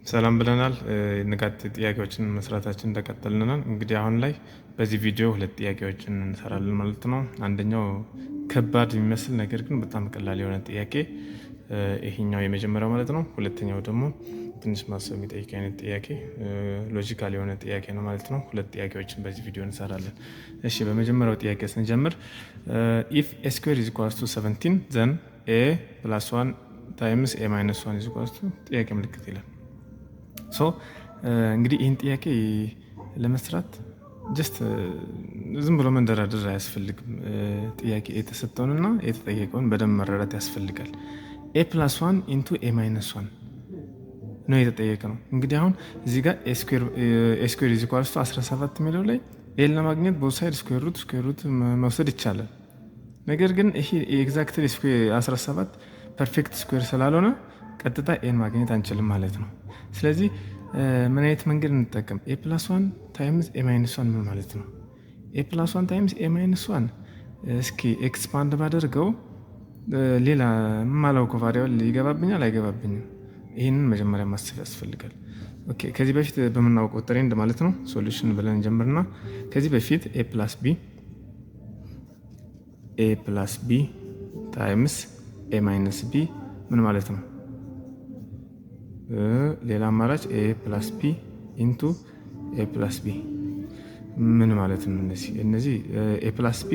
ሰላም ብለናል። ንቃት ጥያቄዎችን መስራታችን እንደቀጠልን ነን። እንግዲህ አሁን ላይ በዚህ ቪዲዮ ሁለት ጥያቄዎችን እንሰራለን ማለት ነው። አንደኛው ከባድ የሚመስል ነገር ግን በጣም ቀላል የሆነ ጥያቄ ይሄኛው የመጀመሪያው ማለት ነው። ሁለተኛው ደግሞ ትንሽ ማሰብ የሚጠይቅ አይነት ጥያቄ ሎጂካል የሆነ ጥያቄ ነው ማለት ነው። ሁለት ጥያቄዎችን በዚህ ቪዲዮ እንሰራለን። እሺ በመጀመሪያው ጥያቄ ስንጀምር ኢፍ ኤ ስኩዌር ኢዝ ኢኳልስ ቱ 17 ዘን ኤ ፕላስ 1 ታይምስ ኤ ማይነስ 1 ኢዝ ኢኳልስ ቱ ጥያቄ ምልክት ይላል። እንግዲህ ይህን ጥያቄ ለመስራት ጀስት ዝም ብሎ መንደራደር አያስፈልግም። ጥያቄ የተሰጠውንና የተጠየቀውን በደንብ መረዳት ያስፈልጋል። ኤ ፕላስ ዋን ኢንቱ ኤ ማይነስ ዋን ነው የተጠየቀ ነው። እንግዲህ አሁን እዚህ ጋር ኤስኩዌር ኢዝ ኢኳልስ ቱ 17 የሚለው ላይ ኤን ለማግኘት ቦት ሳይድ ስኩዌር ሩት መውሰድ ይቻላል። ነገር ግን ይሄ ኤግዛክትሊ 17 ፐርፌክት ስኩዌር ስላልሆነ ቀጥታ ኤን ማግኘት አንችልም ማለት ነው። ስለዚህ ምን አይነት መንገድ እንጠቀም? ኤ ፕላስ ዋን ታይምስ ኤ ማይነስ ዋን ምን ማለት ነው? ኤ ፕላስ ዋን ታይምስ ኤ ማይነስ ዋን እስኪ ኤክስፓንድ ባደርገው ሌላ የማላውቀው ቫሪያብል ይገባብኛል አይገባብኝም? ይህንን መጀመሪያ ማሰብ ያስፈልጋል። ኦኬ ከዚህ በፊት በምናውቀው ትሬንድ ማለት ነው ሶሉሽን ብለን ጀምርና ከዚህ በፊት ኤ ፕላስ ቢ ታይምስ ኤ ማይነስ ቢ ምን ማለት ነው? ሌላ አማራጭ ኤ ፕላስ ቢ ኢንቱ ኤ ፕላስ ቢ ምን ማለት ነው? እነዚህ ኤ ፕላስ ቢ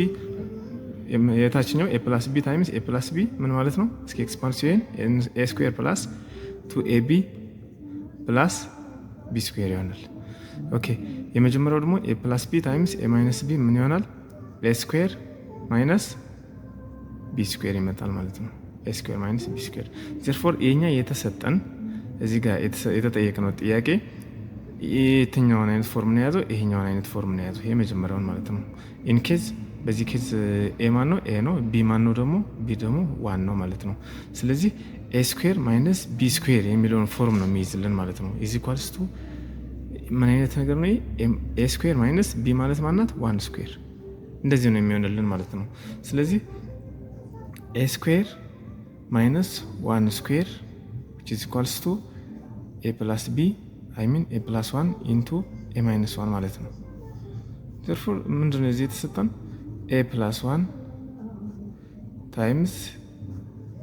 የታችኛው ኤ ፕላስ ቢ ታይምስ ኤ ፕላስ ቢ ምን ማለት ነው? እስኪ ኤክስፓንሽን ኤ ስኩዌር ፕላስ ቱ ኤ ቢ ፕላስ ቢ ስኩዌር ይሆናል። ኦኬ የመጀመሪያው ደግሞ ኤ ፕላስ ቢ ታይምስ ኤ ማይነስ ቢ ምን ይሆናል? ኤ ስኩዌር ማይነስ ቢ ስኩዌር ይመጣል ማለት ነው። ኤ ስኩዌር ማይነስ ቢ ስኩዌር ዘርፎር የኛ የተሰጠን እዚህ ጋር የተጠየቅነው ጥያቄ የትኛውን አይነት ፎርም ነው የያዘው? ይሄኛውን አይነት ፎርም ነው የያዘው። ይሄ መጀመሪያውን ማለት ነው። ኢንኬዝ በዚህ ኬዝ ኤ ማን ነው? ኤ ነው። ቢ ማን ነው ደግሞ? ቢ ደግሞ ዋን ነው ማለት ነው። ስለዚህ ኤ ስኩዌር ማይነስ ቢ ስኩዌር የሚለውን ፎርም ነው የሚይዝልን ማለት ነው። ኢዝ ኢኳልስ ቱ ምን አይነት ነገር ነው? ኤ ስኩዌር ማይነስ ቢ ማለት ማናት? ዋን ስኩዌር። እንደዚህ ነው የሚሆንልን ማለት ነው። ስለዚህ ኤ ስኩዌር ማይነስ ዋን ስኩዌር ኢዝ ኢኳልስ ቱ ኤ ፕላስ ቢ ኤ ፕላስ ዋን ኢንቱ ኤ ማይነስ ዋን ማለት ነው። ዘርፎር ምንድነው እዚህ የተሰጠን? ኤ ፕላስ ዋን ታይምስ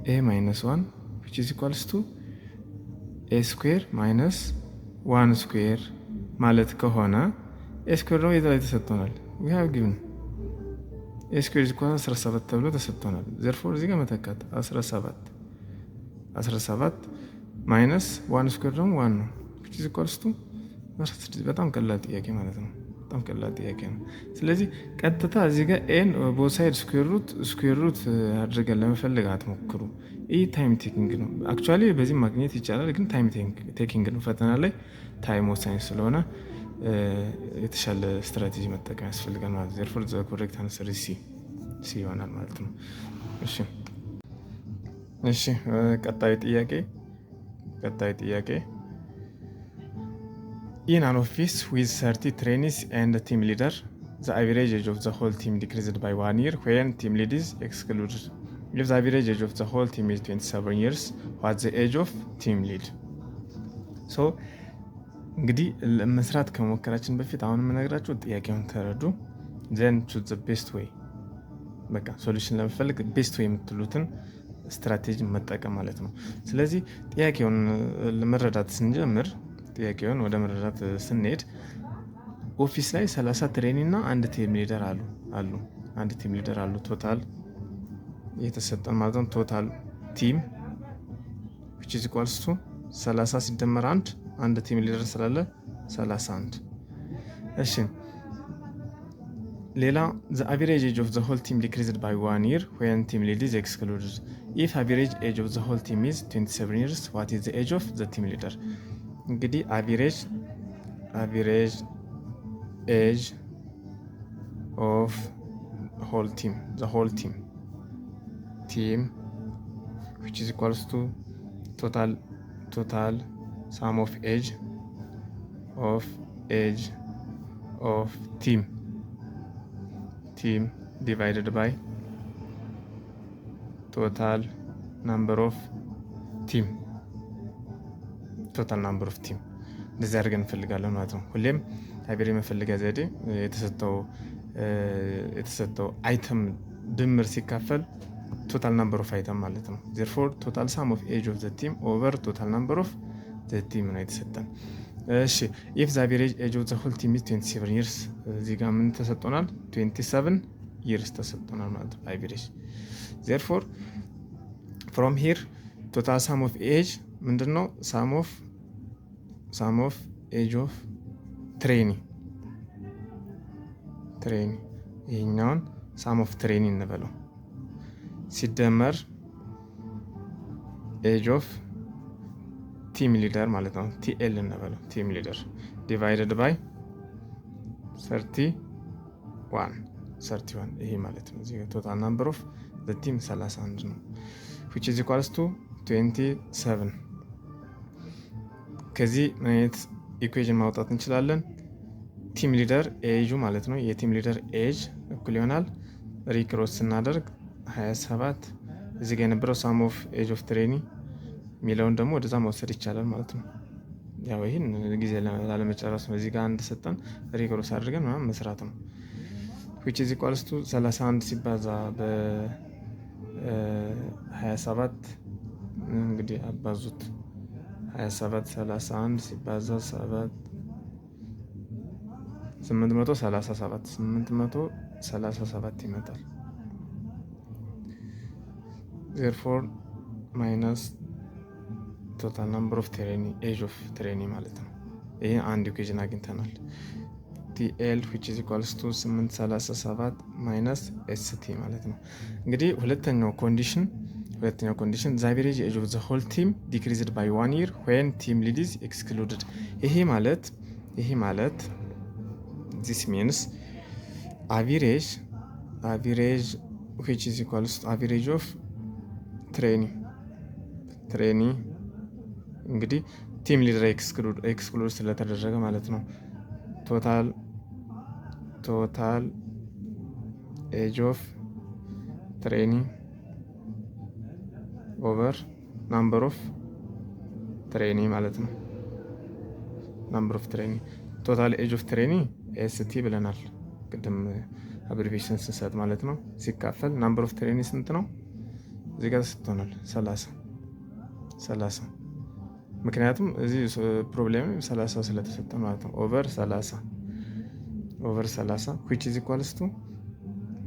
ኤ ማይነስ ዋን ኢዝ ኢኳልስ ቱ ኤ ስኩዌር ማይነስ ዋን ስኩዌር ማለት ከሆነ ኤ ስኩዌር ደግሞ የት ላይ ተሰጥቶናል? ዊ ሃቭ ጊቭን ኤ ስኩዌር ኢዝ ኢኳልስ 17 ተብሎ ተሰጥቶናል። ዘርፎር እዚህ ጋር መተካት 17 ማይነስ ዋን ስኩዌር ደግሞ ዋን ነው ኢዝ ኢኳልስ ቱ 16። በጣም ቀላል ጥያቄ ማለት ነው። በጣም ቀላል ጥያቄ ነው። ስለዚህ ቀጥታ እዚህ ጋር ኤን ቦት ሳይድ ስኩዌር ሩት አድርገን ለመፈለግ አትሞክሩ። ይህ ታይም ቴኪንግ ነው። አክቹዋሊ በዚህ ማግኘት ይቻላል፣ ግን ታይም ቴኪንግ ነው። ፈተና ላይ ታይም ወሳኝ ስለሆነ የተሻለ ስትራቴጂ መጠቀም ያስፈልጋል ማለት ነው። ዜርፎር ዘ ኮሬክት አንሰር ሲ ይሆናል ማለት ነው። እሺ ቀጣዩ ጥያቄ In an office with 30 trainees and a team leader, the average age of the whole team decreased by 1 year when team lead is excluded. If the average age of the whole team is 27 years, what's the age of team lead? እንግዲህ መስራት ከመሞከራችን በፊት አሁን የምነግራችሁ ጥያቄውን ተረዱ። then choose the best way። በቃ ሶሉሽን ለመፈለግ ቤስት ዌይ የምትሉትን ስትራቴጂ መጠቀም ማለት ነው። ስለዚህ ጥያቄውን ለመረዳት ስንጀምር ጥያቄውን ወደ መረዳት ስንሄድ ኦፊስ ላይ 30 ትሬኒ እና አንድ ቲም ሊደር አሉ። ቶታል የተሰጠን ማለት ነው። ቶታል ቲም which is equals to 30 ሲደመር አንድ ቲም ሊደር ስላለ 31። እሺ ሌላ the average age of the whole team decreased by 1 year when team lead is excluded. If average age of the whole team is 27 years, what is the age of the team leader? እንግዲህ average age of the whole team which is equals to total sum of age of team divided by total number of team ቶታል ናምበር ኦፍ ቲም እንደዚህ አድርገን እንፈልጋለን ማለት ነው። ሁሌም አቬሬጅ መፈለጊያ ዘዴ የተሰጠው አይተም ድምር ሲካፈል ቶታል ናምበር ኦፍ አይተም ማለት ነው። ዜርፎር ቶታል ሳም ኦፍ ኤጅ ኦፍ ዘ ቲም ኦቨር ቶታል ናምበር ኦፍ ዘ ቲም ነው የተሰጠን። እሺ ኢፍ ዘ አቬሬጅ ኤጅ ኦፍ ዘ ሆል ቲም ኢዝ 27 ይርስ እዚህ ጋር ምን ተሰጥቶናል? 27 ይርስ ተሰጥቶናል ማለት ነው አቬሬጅ። ዜርፎር ፍሮም ሂር ቶታል ሳም ኦፍ ኤጅ ምንድነው? ሳም ኦፍ ኤጅ ኦፍ ትሬኒ ይህኛውን ሳም ኦፍ ትሬኒ እንበለው ሲደመር ኤጅ ኦፍ ቲም ሊደር ማለት ነው ቲኤል እንበለው ቲም ሊደር ዲቫይደድ ባይ 31 ይሄ ማለት ነው። እዚህ ቶታል ናምበር ኦፍ ዘ ቲም 31 ነው which is equals to 27። ከዚህ ምን አይነት ኢኩዌሽን ማውጣት እንችላለን? ቲም ሊደር ኤጁ ማለት ነው የቲም ሊደር ኤጅ እኩል ይሆናል ሪክሮስ ስናደርግ 27 እዚህ ጋር የነበረው ሳም ኦፍ ኤጅ ኦፍ ትሬኒ የሚለውን ደግሞ ወደዛ መውሰድ ይቻላል ማለት ነው። ያው ይህን ጊዜ ላለመጨረስ ነው እዚህ ጋር አንድ ሰጠን ሪክሮስ አድርገን ምናምን መስራት ነው። which is equals to 31 ሲባዛ በ27 እንግዲህ አባዙት 27 31 ሲባዛ 7 837 ይመጣል። therefore ማይነስ ቶታል ናምበር ኦፍ ትሬኒ ኤጅ ኦፍ ትሬኒ ማለት ነው። ይሄ አንድ ኢኩዌሽን አግኝተናል። ቲኤል which is equals to 837 ማይነስ ኤስቲ ማለት ነው። እንግዲህ ሁለተኛው ኮንዲሽን the average age of the whole team decreased by 1 year when team lead is excluded። ይሄ ማለት this means average which is equals to average of ትሬኒ እንግዲህ ቲም ሊደር ኤክስክሉድ ስለተደረገ ማለት ነው። ቶታል ኤጅ ኦፍ ትሬኒ ኦቨር ናምበር ኦፍ ትሬኒ ማለት ነው። ናምበር ኦፍ ትሬኒ ቶታል ኤጅ ኦፍ ትሬኒ ኤስቲ ብለናል ቅድም አብሪቬሽን ስንሰጥ ማለት ነው። ሲካፈል ናምበር ኦፍ ትሬኒ ስንት ነው? እዚህ ጋር ተሰጥቶናል 30 ምክንያቱም እዚህ ፕሮብሌም 30 ስለተሰጠ ማለት ነው። ኦቨር 30 which is equals to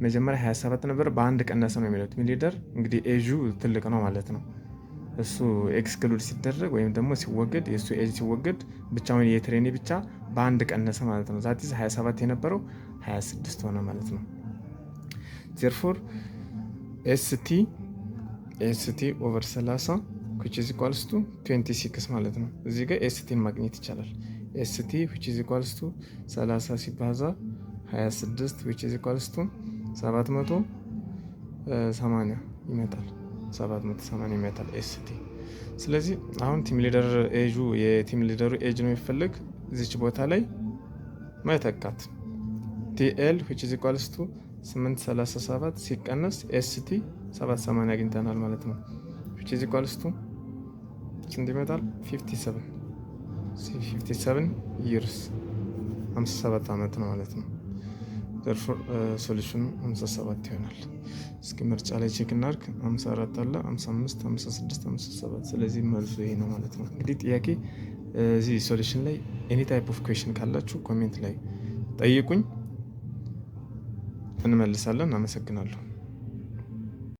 መጀመሪያ 27 ነበር በአንድ ቀነሰ ነው የሚለው ቲም ሊደር እንግዲህ ኤጁ ትልቅ ነው ማለት ነው። እሱ ኤክስክሉድ ሲደረግ ወይም ደግሞ ሲወገድ የእሱ ኤጅ ሲወገድ ብቻውን የትሬኒ ብቻ በአንድ ቀነሰ ማለት ነው። ዛት ኢዝ 27 የነበረው 26 ሆነ ማለት ነው። therefore ኤስቲ ኦቨር 30 which is equals to 26 ማለት ነው። እዚህ ጋር ኤስቲን ማግኘት ይቻላል። ኤስቲ which is equals to 30 ሲባዛ 26 which is equals to 780 ይመጣል ኤስቲ። ስለዚህ አሁን ቲም ሊደር ኤጁ የቲም ሊደሩ ኤጅ ነው የሚፈልግ እዚች ቦታ ላይ መተካት ቲኤል which is equals to 837 ሲቀነስ ኤስቲ 780 አግኝተናል ማለት ነው። which is equals to ስንት ይመጣል? 57 years 57 ዓመት ነው ማለት ነው። therefore ሶሉሽኑ 57 ይሆናል። እስኪ ምርጫ ላይ ቼክ እናድርግ። 54 አለ 55 56 57 ስለዚህ መልሱ ይሄ ነው ማለት ነው። እንግዲህ ጥያቄ እዚህ ሶሉሽን ላይ ኤኒ ታይፕ ኦፍ ኩዌሽን ካላችሁ ኮሜንት ላይ ጠይቁኝ እንመልሳለን። አመሰግናለሁ።